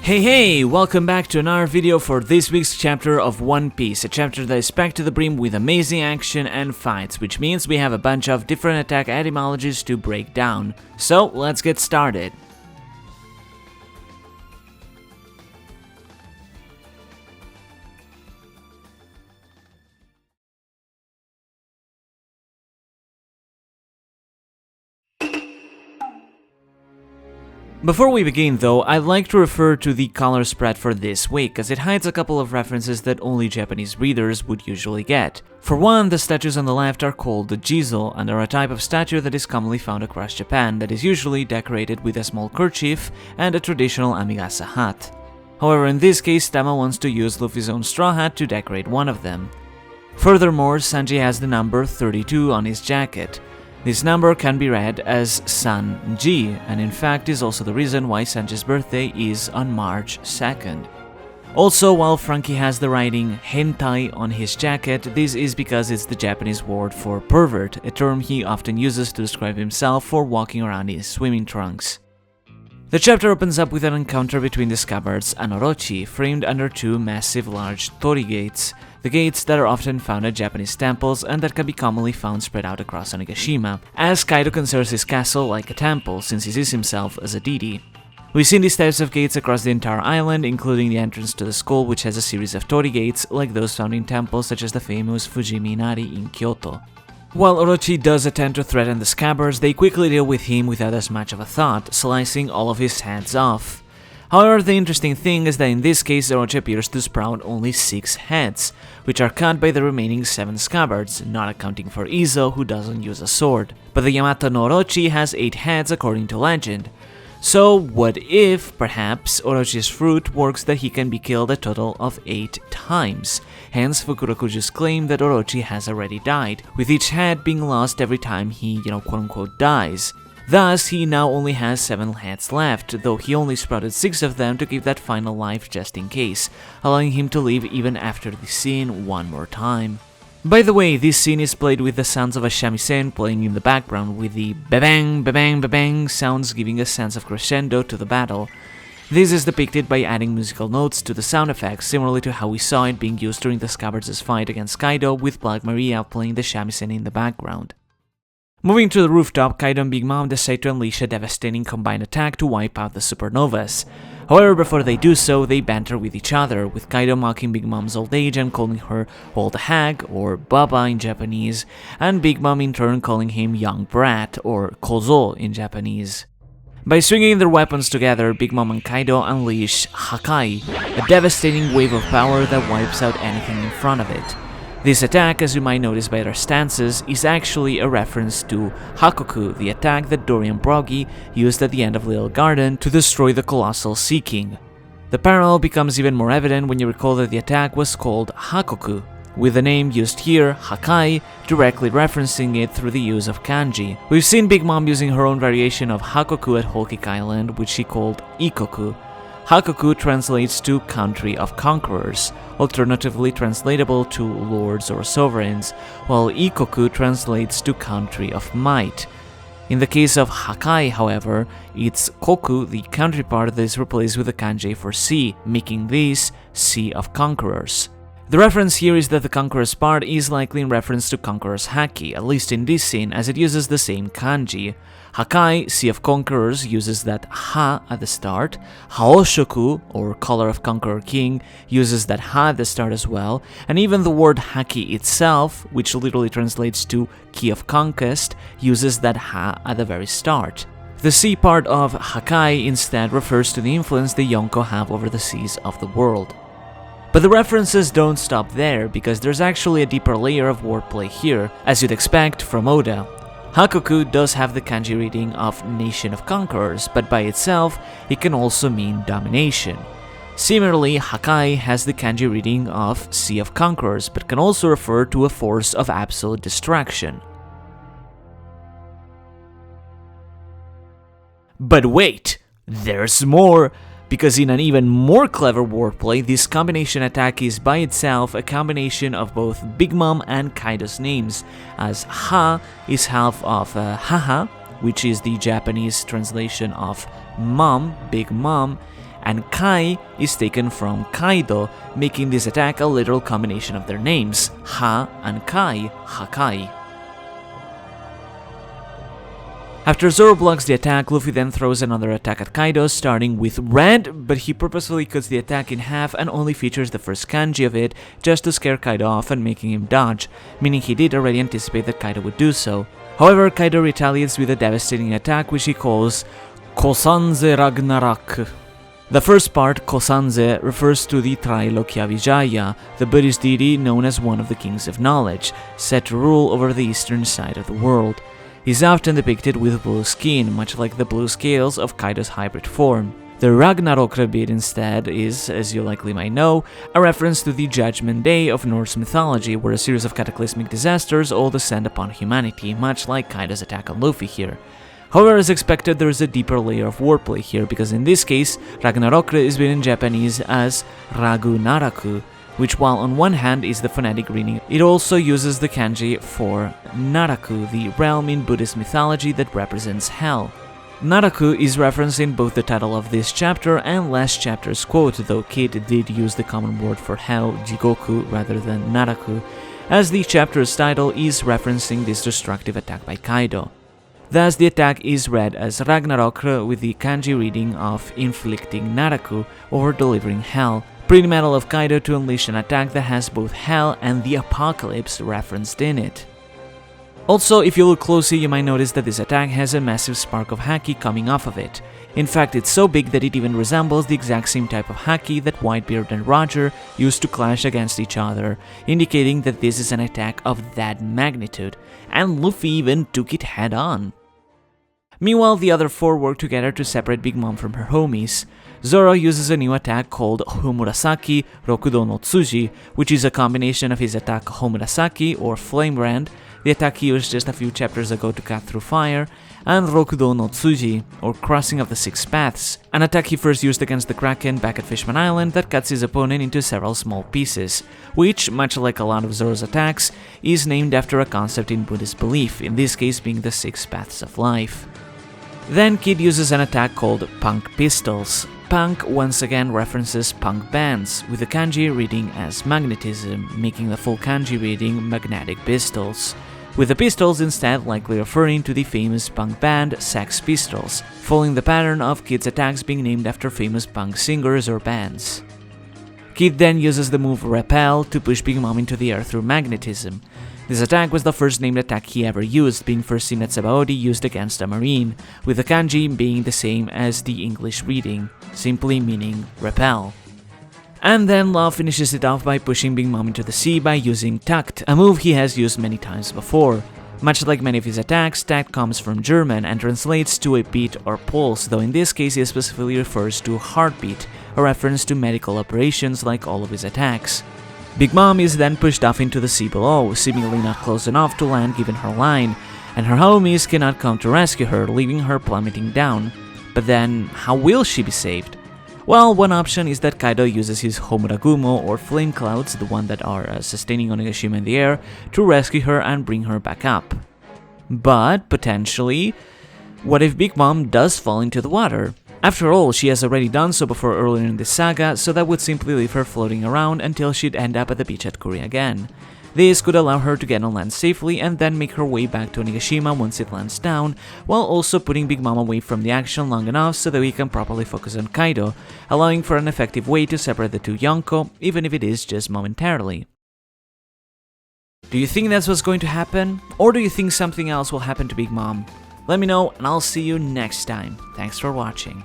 Hey, welcome back to another video for this week's chapter of One Piece, a chapter that is packed to the brim with amazing action and fights, which means we have a bunch of different attack etymologies to break down. So, let's get started. Before we begin though, I'd like to refer to the color spread for this week, as it hides a couple of references that only Japanese readers would usually get. For one, the statues on the left are called the Jizo, and are a type of statue that is commonly found across Japan that is usually decorated with a small kerchief and a traditional Amigasa hat. However, in this case, Tama wants to use Luffy's own straw hat to decorate one of them. Furthermore, Sanji has the number 32 on his jacket. This number can be read as San-ji, and in fact is also the reason why Sanji's birthday is on March 2nd. Also, while Franky has the writing hentai on his jacket, this is because it's the Japanese word for pervert, a term he often uses to describe himself for walking around in his swimming trunks. The chapter opens up with an encounter between the Scabbards and Orochi, framed under two massive large torii gates, the gates that are often found at Japanese temples and that can be commonly found spread out across Onigashima, as Kaido considers his castle like a temple since he sees himself as a deity. We've seen these types of gates across the entire island, including the entrance to the school, which has a series of torii gates like those found in temples such as the famous Fujimi Inari in Kyoto. While Orochi does attempt to threaten the Scabbards, they quickly deal with him without as much of a thought, slicing all of his heads off. However, the interesting thing is that in this case Orochi appears to sprout only 6 heads, which are cut by the remaining 7 Scabbards, not accounting for Izo, who doesn't use a sword. But the Yamato no Orochi has 8 heads according to legend. So what if, perhaps, Orochi's fruit works that he can be killed a total of 8 times? Hence Fukurokuju's claim that Orochi has already died, with each head being lost every time he, quote-unquote dies. Thus, he now only has 7 heads left, though he only sprouted 6 of them to give that final life just in case, allowing him to live even after the scene one more time. By the way, this scene is played with the sounds of a shamisen playing in the background, with the ba-bang, ba-bang, ba-bang sounds giving a sense of crescendo to the battle. This is depicted by adding musical notes to the sound effects, similarly to how we saw it being used during the Scabbards' fight against Kaido, with Black Maria playing the shamisen in the background. Moving to the rooftop, Kaido and Big Mom decide to unleash a devastating combined attack to wipe out the Supernovas. However, before they do so, they banter with each other, with Kaido mocking Big Mom's old age and calling her old hag, or baba in Japanese, and Big Mom in turn calling him young brat, or kozo in Japanese. By swinging their weapons together, Big Mom and Kaido unleash HAKAI, a devastating wave of power that wipes out anything in front of it. This attack, as you might notice by their stances, is actually a reference to Hakoku, the attack that Dorian Broggy used at the end of Little Garden to destroy the Colossal Sea King. The parallel becomes even more evident when you recall that the attack was called Hakoku, with the name used here, HAKAI, directly referencing it through the use of kanji. We've seen Big Mom using her own variation of Hakoku at Whole Cake Island, which she called Ikoku. Hakoku translates to Country of Conquerors, alternatively translatable to Lords or Sovereigns, while Ikoku translates to Country of Might. In the case of HAKAI, however, it's Koku, the country part, that is replaced with the kanji for sea, making this Sea of Conquerors. The reference here is that the Conquerors part is likely in reference to Conqueror's Haki, at least in this scene, as it uses the same kanji. HAKAI, Sea of Conquerors, uses that ha at the start. Haoshoku, or Color of Conqueror King, uses that ha at the start as well, and even the word Haki itself, which literally translates to Key of Conquest, uses that ha at the very start. The sea part of HAKAI instead refers to the influence the Yonko have over the seas of the world. But the references don't stop there, because there's actually a deeper layer of wordplay here, as you'd expect from Oda. Hakoku does have the kanji reading of Nation of Conquerors, but by itself, it can also mean domination. Similarly, HAKAI has the kanji reading of Sea of Conquerors, but can also refer to a force of absolute destruction. But wait, there's more! Because in an even more clever wordplay, this combination attack is by itself a combination of both Big Mom and Kaido's names, as Ha is half of Haha, which is the Japanese translation of Mom, Big Mom, and Kai is taken from Kaido, making this attack a literal combination of their names, Ha and Kai, HAKAI. After Zoro blocks the attack, Luffy then throws another attack at Kaido, starting with red, but he purposefully cuts the attack in half and only features the first kanji of it just to scare Kaido off and making him dodge, meaning he did already anticipate that Kaido would do so. However, Kaido retaliates with a devastating attack which he calls Kosanze Ragnarok. The first part, Kosanze, refers to the Trailokya, the Buddhist deity known as one of the kings of knowledge, said to rule over the eastern side of the world. He's often depicted with blue skin, much like the blue scales of Kaido's hybrid form. The Ragnarok bit instead is, as you likely might know, a reference to the Judgment Day of Norse mythology, where a series of cataclysmic disasters all descend upon humanity, much like Kaido's attack on Luffy here. However, as expected, there is a deeper layer of wordplay here, because in this case, Ragnarok is written in Japanese as Ragu Naraku, which while on one hand is the phonetic reading, it also uses the kanji for Naraku, the realm in Buddhist mythology that represents hell. Naraku is referenced in both the title of this chapter and last chapter's quote, though Kid did use the common word for hell, Jigoku, rather than Naraku, as the chapter's title is referencing this destructive attack by Kaido. Thus, the attack is read as Ragnarok with the kanji reading of inflicting Naraku, or delivering hell, pretty metal of Kaido to unleash an attack that has both hell and the apocalypse referenced in it. Also, if you look closely, you might notice that this attack has a massive spark of haki coming off of it. In fact, it's so big that it even resembles the exact same type of haki that Whitebeard and Roger used to clash against each other, indicating that this is an attack of that magnitude, and Luffy even took it head on. Meanwhile, the other four work together to separate Big Mom from her homies. Zoro uses a new attack called Homurasaki Rokudo no Tsuji, which is a combination of his attack Homurasaki, or Flame Brand, the attack he used just a few chapters ago to cut through fire, and Rokudo no Tsuji, or Crossing of the Six Paths, an attack he first used against the Kraken back at Fishman Island that cuts his opponent into several small pieces, which, much like a lot of Zoro's attacks, is named after a concept in Buddhist belief, in this case being the Six Paths of Life. Then Kid uses an attack called Punk Pistols. Punk once again references punk bands, with the kanji reading as magnetism, making the full kanji reading magnetic pistols, with the pistols instead likely referring to the famous punk band Sex Pistols, following the pattern of Kid's attacks being named after famous punk singers or bands. Kid then uses the move Repel to push Big Mom into the air through magnetism. This attack was the first named attack he ever used, being first seen at Sabaody used against a marine, with the kanji being the same as the English reading, simply meaning repel. And then Law finishes it off by pushing Big Mom into the sea by using Takt, a move he has used many times before. Much like many of his attacks, Takt comes from German and translates to a beat or pulse, though in this case he specifically refers to heartbeat, a reference to medical operations like all of his attacks. Big Mom is then pushed off into the sea below, seemingly not close enough to land given her line, and her homies cannot come to rescue her, leaving her plummeting down. But then, how will she be saved? Well, one option is that Kaido uses his Homuragumo, or flame clouds, the one that are sustaining Onigashima in the air, to rescue her and bring her back up. But, potentially, what if Big Mom does fall into the water? After all, she has already done so before earlier in this saga, so that would simply leave her floating around until she'd end up at the beach at Kuri again. This could allow her to get on land safely and then make her way back to Onigashima once it lands down, while also putting Big Mom away from the action long enough so that we can properly focus on Kaido, allowing for an effective way to separate the two Yonko, even if it is just momentarily. Do you think that's what's going to happen? Or do you think something else will happen to Big Mom? Let me know and I'll see you next time. Thanks for watching.